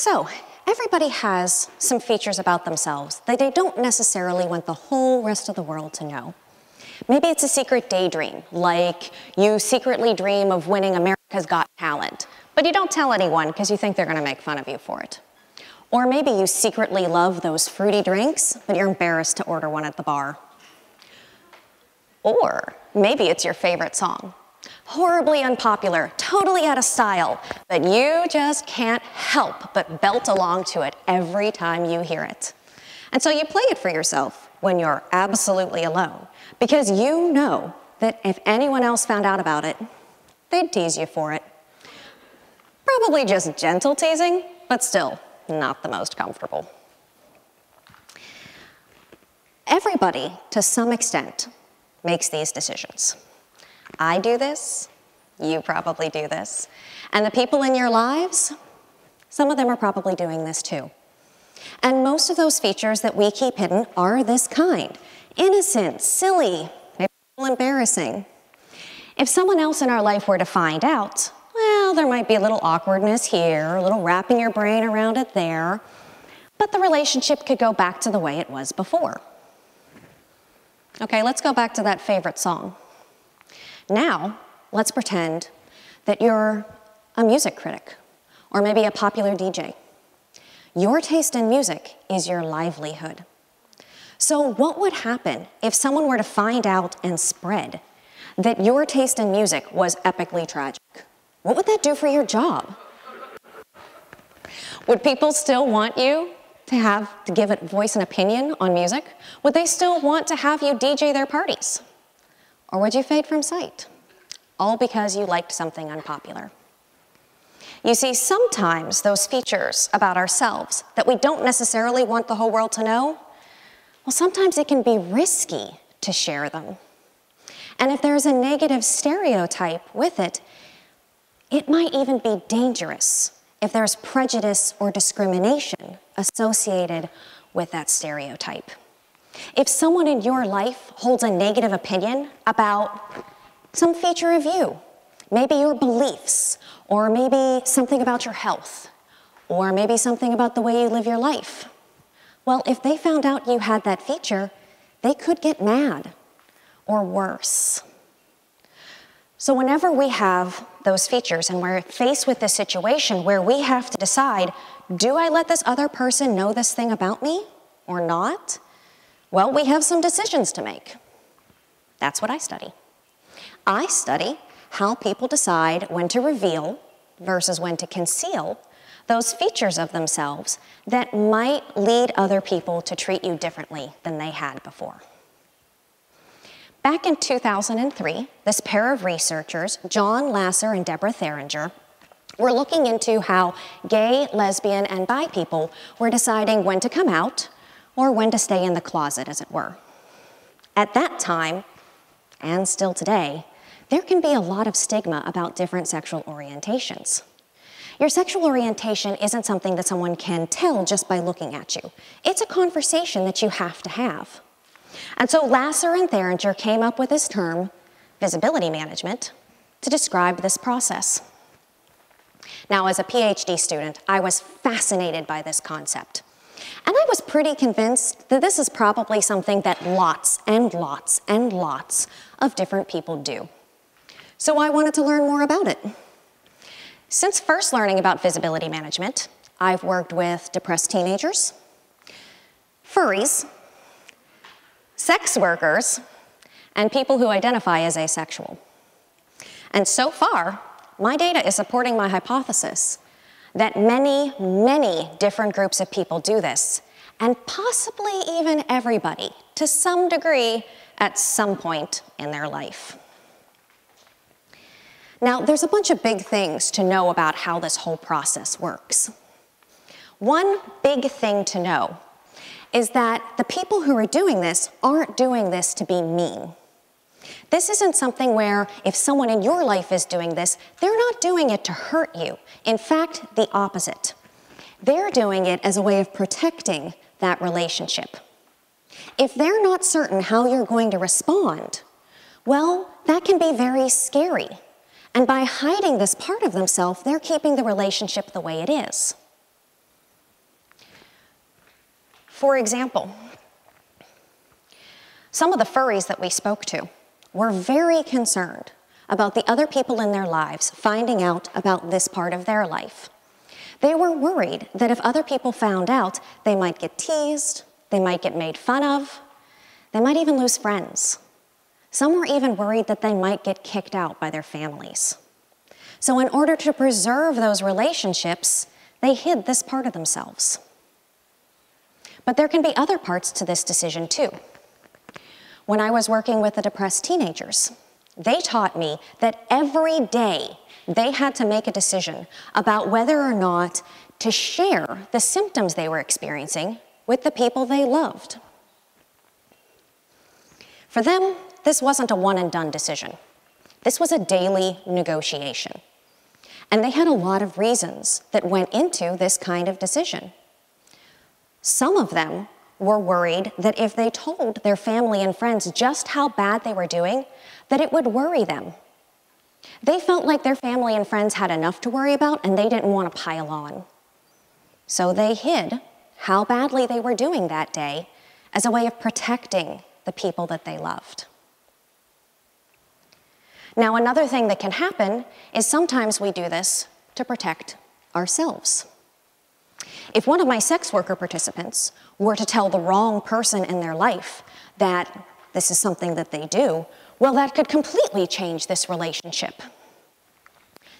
So, everybody has some features about themselves that they don't necessarily want the whole rest of the world to know. Maybe it's a secret daydream, like you secretly dream of winning America's Got Talent, but you don't tell anyone because you think they're going to make fun of you for it. Or maybe you secretly love those fruity drinks, but you're embarrassed to order one at the bar. Or maybe it's your favorite song. Horribly unpopular, totally out of style, but you just can't help but belt along to it every time you hear it. And so you play it for yourself when you're absolutely alone, because you know that if anyone else found out about it, they'd tease you for it. Probably just gentle teasing, but still not the most comfortable. Everybody, to some extent, makes these decisions. I do this, you probably do this, and the people in your lives, some of them are probably doing this too. And most of those features that we keep hidden are this kind: innocent, silly, maybe a little embarrassing. If someone else in our life were to find out, well, there might be a little awkwardness here, a little wrapping your brain around it there, but the relationship could go back to the way it was before. Okay, let's go back to that favorite song. Now, let's pretend that you're a music critic, or maybe a popular DJ. Your taste in music is your livelihood. So what would happen if someone were to find out and spread that your taste in music was epically tragic? What would that do for your job? Would people still want you to give it voice and opinion on music? Would they still want to have you DJ their parties? Or would you fade from sight? All because you liked something unpopular. You see, sometimes those features about ourselves that we don't necessarily want the whole world to know, well, sometimes it can be risky to share them. And if there's a negative stereotype with it, it might even be dangerous if there's prejudice or discrimination associated with that stereotype. If someone in your life holds a negative opinion about some feature of you, maybe your beliefs, or maybe something about your health, or maybe something about the way you live your life, well, if they found out you had that feature, they could get mad, or worse. So whenever we have those features and we're faced with this situation where we have to decide, do I let this other person know this thing about me or not? Well, we have some decisions to make. That's what I study. I study how people decide when to reveal versus when to conceal those features of themselves that might lead other people to treat you differently than they had before. Back in 2003, this pair of researchers, John Lasser and Deborah Theringer, were looking into how gay, lesbian, and bi people were deciding when to come out or when to stay in the closet, as it were. At that time, and still today, there can be a lot of stigma about different sexual orientations. Your sexual orientation isn't something that someone can tell just by looking at you. It's a conversation that you have to have. And so Lasser and Theringer came up with this term, visibility management, to describe this process. Now, as a PhD student, I was fascinated by this concept. And I was pretty convinced that this is probably something that lots and lots and lots of different people do. So I wanted to learn more about it. Since first learning about visibility management, I've worked with depressed teenagers, furries, sex workers, and people who identify as asexual. And so far, my data is supporting my hypothesis that many, many different groups of people do this, and possibly even everybody, to some degree, at some point in their life. Now, there's a bunch of big things to know about how this whole process works. One big thing to know is that the people who are doing this aren't doing this to be mean. This isn't something where if someone in your life is doing this, they're not doing it to hurt you. In fact, the opposite. They're doing it as a way of protecting that relationship. If they're not certain how you're going to respond, well, that can be very scary. And by hiding this part of themselves, they're keeping the relationship the way it is. For example, some of the furries that we spoke to were very concerned about the other people in their lives finding out about this part of their life. They were worried that if other people found out, they might get teased, they might get made fun of, they might even lose friends. Some were even worried that they might get kicked out by their families. So in order to preserve those relationships, they hid this part of themselves. But there can be other parts to this decision too. When I was working with the depressed teenagers, they taught me that every day they had to make a decision about whether or not to share the symptoms they were experiencing with the people they loved. For them, this wasn't a one-and-done decision. This was a daily negotiation. And they had a lot of reasons that went into this kind of decision. Some of them were worried that if they told their family and friends just how bad they were doing, that it would worry them. They felt like their family and friends had enough to worry about and they didn't want to pile on. So they hid how badly they were doing that day as a way of protecting the people that they loved. Now, another thing that can happen is sometimes we do this to protect ourselves. If one of my sex worker participants were to tell the wrong person in their life that this is something that they do, well, that could completely change this relationship.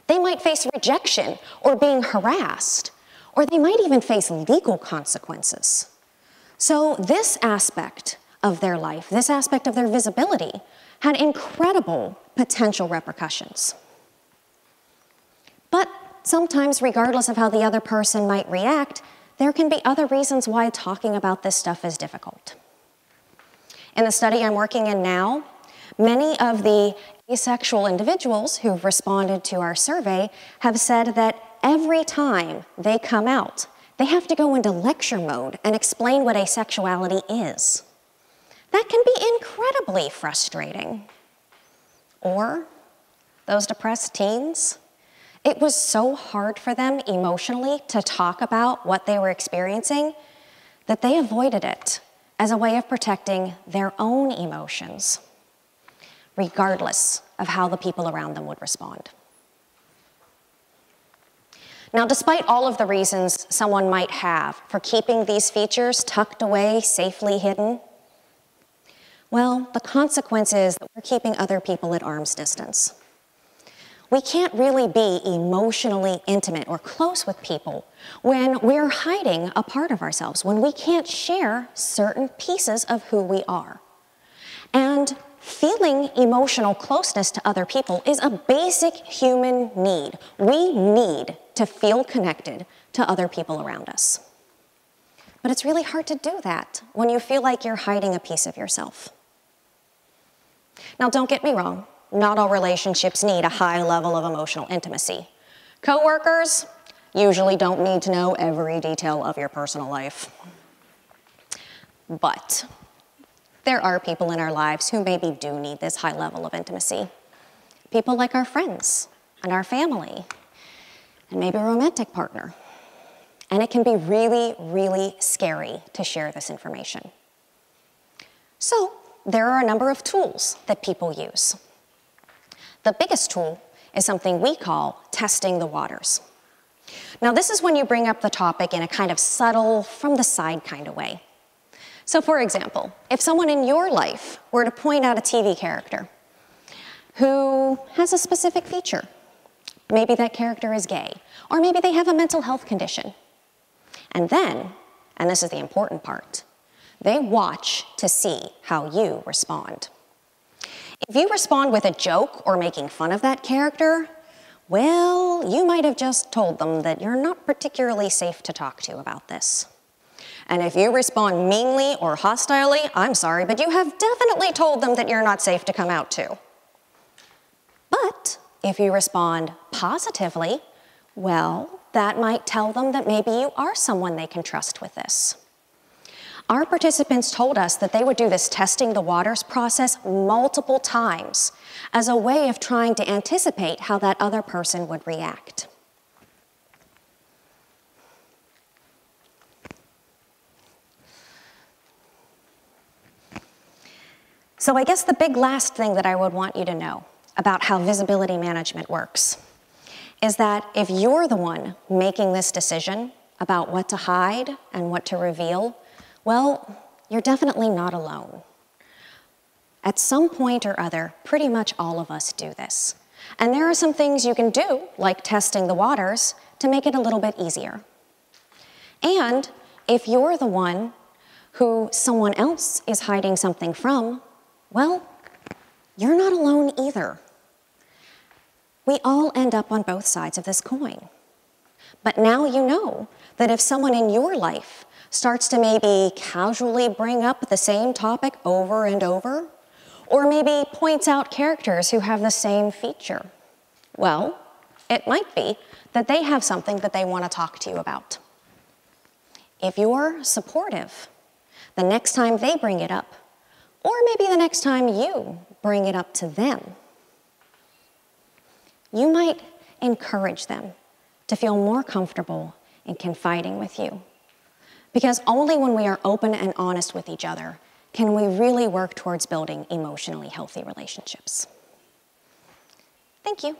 They might face rejection or being harassed, or they might even face legal consequences. So this aspect of their life, this aspect of their visibility, had incredible potential repercussions. But sometimes, regardless of how the other person might react, there can be other reasons why talking about this stuff is difficult. In the study I'm working in now, many of the asexual individuals who've responded to our survey have said that every time they come out, they have to go into lecture mode and explain what asexuality is. That can be incredibly frustrating. Or those depressed teens, it was so hard for them emotionally to talk about what they were experiencing that they avoided it as a way of protecting their own emotions, regardless of how the people around them would respond. Now, despite all of the reasons someone might have for keeping these features tucked away, safely hidden, well, the consequence is that we're keeping other people at arm's distance. We can't really be emotionally intimate or close with people when we're hiding a part of ourselves, when we can't share certain pieces of who we are. And feeling emotional closeness to other people is a basic human need. We need to feel connected to other people around us. But it's really hard to do that when you feel like you're hiding a piece of yourself. Now, don't get me wrong. Not all relationships need a high level of emotional intimacy. Coworkers usually don't need to know every detail of your personal life. But there are people in our lives who maybe do need this high level of intimacy. People like our friends and our family, and maybe a romantic partner. And it can be really, really scary to share this information. So there are a number of tools that people use. The biggest tool is something we call testing the waters. Now, this is when you bring up the topic in a kind of subtle, from the side kind of way. So, for example, if someone in your life were to point out a TV character who has a specific feature, maybe that character is gay, or maybe they have a mental health condition, and then, and this is the important part, they watch to see how you respond. If you respond with a joke or making fun of that character, well, you might have just told them that you're not particularly safe to talk to about this. And if you respond meanly or hostilely, I'm sorry, but you have definitely told them that you're not safe to come out to. But if you respond positively, well, that might tell them that maybe you are someone they can trust with this. Our participants told us that they would do this testing the waters process multiple times as a way of trying to anticipate how that other person would react. So I guess the big last thing that I would want you to know about how visibility management works is that if you're the one making this decision about what to hide and what to reveal, well, you're definitely not alone. At some point or other, pretty much all of us do this. And there are some things you can do, like testing the waters, to make it a little bit easier. And if you're the one who someone else is hiding something from, well, you're not alone either. We all end up on both sides of this coin. But now you know that if someone in your life starts to maybe casually bring up the same topic over and over, or maybe points out characters who have the same feature, well, it might be that they have something that they want to talk to you about. If you're supportive, the next time they bring it up, or maybe the next time you bring it up to them, you might encourage them to feel more comfortable in confiding with you. Because only when we are open and honest with each other can we really work towards building emotionally healthy relationships. Thank you.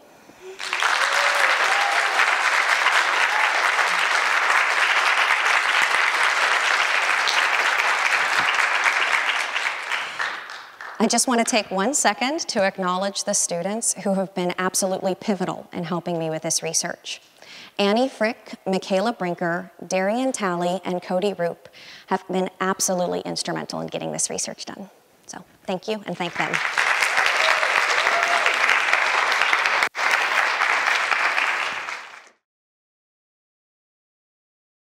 I just want to take 1 second to acknowledge the students who have been absolutely pivotal in helping me with this research. Annie Frick, Michaela Brinker, Darian Talley, and Cody Roop have been absolutely instrumental in getting this research done. So thank you, and thank them.